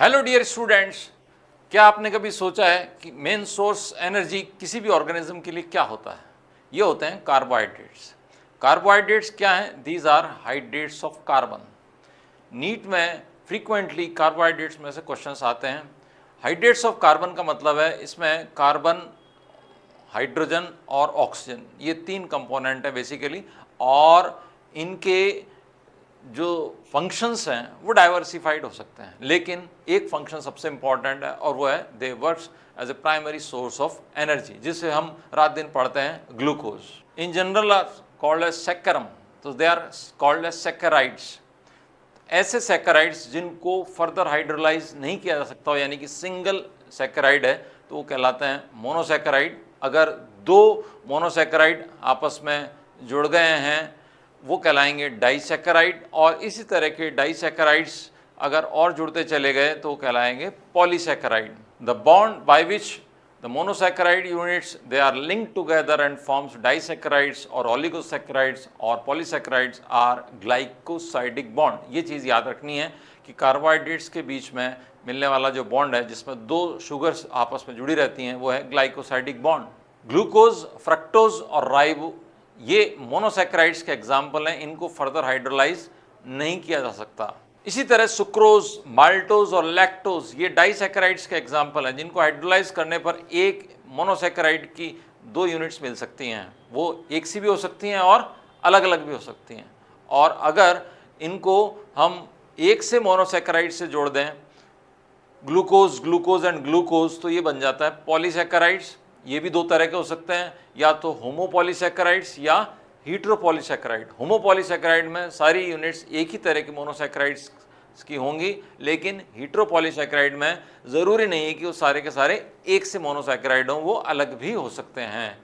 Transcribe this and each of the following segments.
Hello dear students, क्या आपने कभी सोचा है कि मेन सोर्स एनर्जी किसी भी ऑर्गेनिज्म के लिए क्या होता है? ये होते हैं कार्बोहाइड्रेट्स। कार्बोहाइड्रेट्स क्या हैं? These are hydrates of carbon. NEET में फ्रीक्वेंटली कार्बोहाइड्रेट्स में से क्वेश्चंस आते हैं। हाइड्रेट्स ऑफ कार्बन का मतलब है इसमें कार्बन, हाइड्रोजन और ऑक्सीजन, ये तीन कंपोनेंट है बेसिकली, और इनके जो फंक्शंस हैं वो डाइवर्सिफाइड हो सकते हैं, लेकिन एक फंक्शन सबसे इंपॉर्टेंट है और वो है they works as a primary source of energy, जिसे हम रात दिन पढ़ते हैं glucose. In general are called as saccharum, तो they are called as saccharides. ऐसे सैकराइड्स जिनको फर्दर हाइड्रोलाइज नहीं किया जा सकता, यानी कि सिंगल सैकराइड है तो वो कहलाते हैं मोनोसैकराइड। अगर दो मोनोसैकराइड आपस में जुड़ गए हैं वो कहलाएंगे डाइसैकराइड, और इसी तरह के डाइसैकराइड्स अगर और जुड़ते चले गए तो वो कहलाएंगे polysaccharide. The bond by which the monosaccharide units they are linked together and forms disaccharides और ओलिगोसैकराइड्स और पॉलीसैकराइड्स आर ग्लाइकोसाइडिक बॉन्ड। ये चीज़ याद रखनी है कि कार्बोहाइड्रेट्स के बीच में मिलने वाला जो बॉन्ड है जिसमें दो शुगर्स आपस में जुड़ी रहती हैं वो है ग्लाइकोसाइडिक बॉन्ड। ग्लूकोज, फ्रक्टोज और राइबो ये मोनोसैकराइड्स के एग्जाम्पल हैं, इनको फर्दर हाइड्रोलाइज नहीं किया जा सकता। इसी तरह सुक्रोज, माल्टोज और लैक्टोज ये डाइसैकराइड्स के एग्जाम्पल हैं, जिनको हाइड्रोलाइज करने पर एक मोनोसैकराइड की दो यूनिट्स मिल सकती हैं। वो एक सी भी हो सकती हैं और अलग अलग भी हो सकती हैं, और अगर इनको हम एक से मोनोसैकराइड से जोड़ दें, ग्लूकोज, ग्लूकोज एंड ग्लूकोज, तो ये बन जाता है पॉलीसैकराइड्स। ये भी दो तरह के हो सकते हैं, या तो होमोपॉलीसैकराइड्स या हीट्रोपॉलीसैकराइड। होमोपॉलीसैकराइड में सारी यूनिट्स एक ही तरह के मोनोसैकराइड्स की होंगी, लेकिन हीट्रोपॉलीसैकराइड में ज़रूरी नहीं है कि वो सारे के सारे एक से मोनोसैकराइड हों, वो अलग भी हो सकते हैं।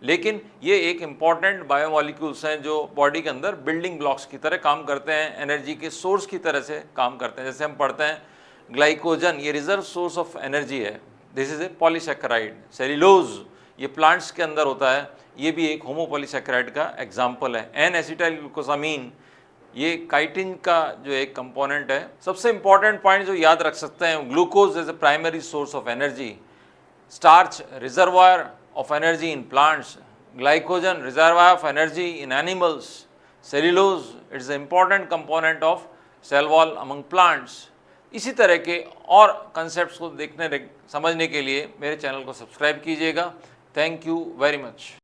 लेकिन ये एक इम्पॉर्टेंट बायोमॉलिक्यूल्स हैं जो बॉडी के अंदर बिल्डिंग ब्लॉक्स की तरह काम करते हैं, एनर्जी के सोर्स की तरह से काम करते हैं। जैसे हम पढ़ते हैं ग्लाइकोजन, ये रिजर्व सोर्स ऑफ एनर्जी है, this is a polysaccharide. Cellulose ये प्लांट्स के अंदर होता है, ये भी एक होमोपॉलीसैकराइड का एग्जाम्पल है। एन एसिटाइल ग्लूकोसामीन ये काइटिन का जो एक कंपोनेंट है। सबसे इंपॉर्टेंट पॉइंट जो याद रख सकते हैं, glucose is a primary source of energy, starch reservoir of energy in plants, glycogen reservoir of energy in animals, cellulose it is an important component of cell wall among plants। इसी तरह के और concepts को देखने समझने के लिए मेरे चैनल को सब्सक्राइब कीजिएगा। Thank you very much.